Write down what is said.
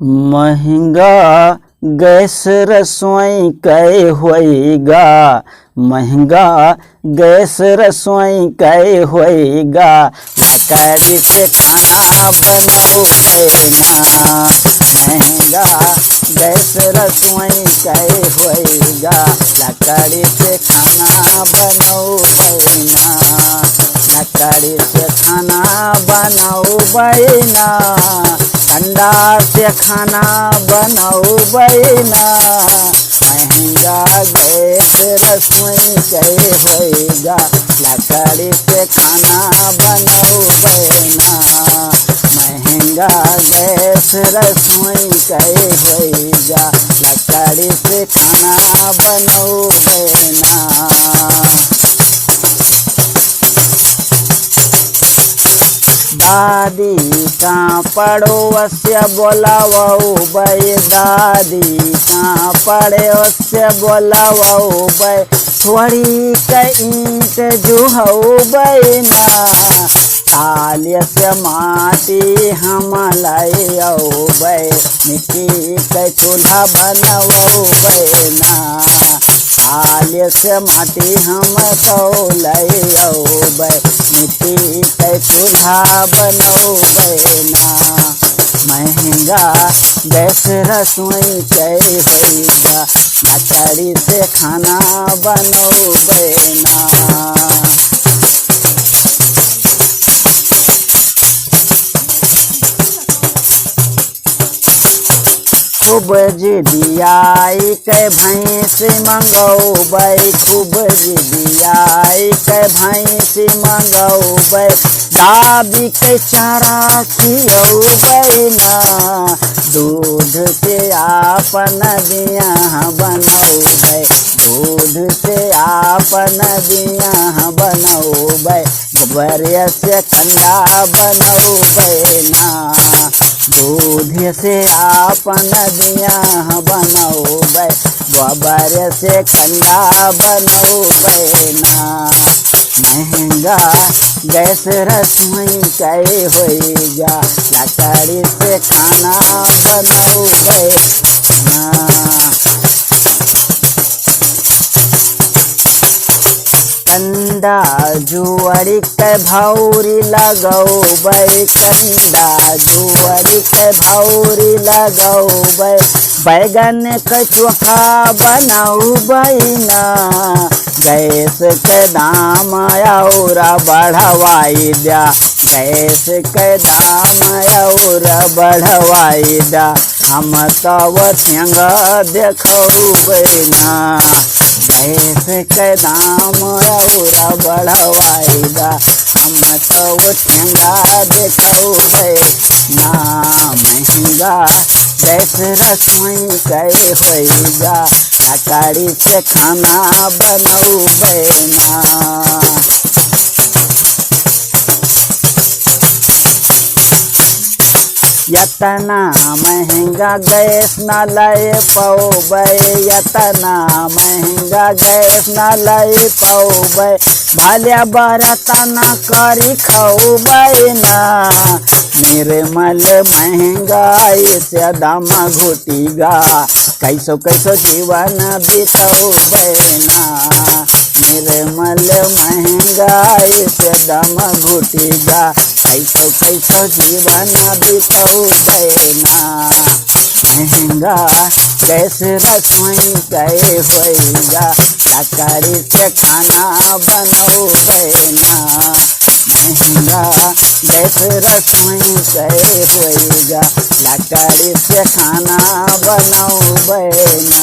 महंगा गैस रसोई कै होएगा, महंगा गैस रसोई कै होएगा, लकड़ी से खाना बनौबैना। महंगा गैस रसोई कै होएगा, लकड़ी से खाना बनौबैना। लकड़ी से खाना बनौबैना, ठंडा से खाना बनौबैना। महंगा गैस रसोई कै होएगा, लकड़ी से खाना बनौबैना। महंगा गैस रसोई कै होएगा, लकड़ी से खाना बनौबैना। दादी का पड़ोस्य बोलावै, दादी का पड़ोस्य बोलावै, थोड़ी के ईंट जुहौबैना। थाली से माटी हम लैबै, मिट्टी के चूल्हा बनौबैना। थाली से माटी हम तो लैबै, मिट्टी के चूल्हा बनौबैना। महंगा गैस रसोई कै होएगा, लकड़ी से खाना बनौबैना। खूब जिदियाई के भैंस मंगौबै, खूब जिदियाई के भैंस मंगौबै, दाबी के चारा खियौबैना। दूध से आपन बियाह बनौबै, दूध से आपन बियाह बनौबै, गोबर से कंडा बनौबैना। दूध से आपन बियाह बनौबै, गोबर से कंडा बनौबैना। महंगा गैस रसोई कै होएगा, लकड़ी से खाना बनौबैना। कंडा जुआरी के भौरी लगौबै, कंडा जुआरी के भौरी लगौबै, बैगन के चोखा बनौबैना। गैस के दाम और बढ़वाई द्या, गैस के दाम और बढ़वाई द्या, हम तब ठेंग देखौबैना। गैस के दाम और बढ़वाई द्या, हम तब ठेंगा देखौबैना। महंगा गैस रसोई कै होएगा, लकड़ी से खाना बनौबैना। यतना महंगा गैस न लै पौबै, यतना महंगा गैस न लै पौबै, भले बर्तन करी खौबैना। निर्मल महंगाई से दम घुटिगा, कैसो कैसो जीवन बितौबैना। निर्मल महंगाई से दम घुटिगा, कैसो कैसो जीवन बितौबैना। महंगा गैस रसोई कै होएगा, लकड़ी से खाना बनौबैना। महंगा गैस रसोई कै होएगा, लकड़ी से खाना बनौबैना।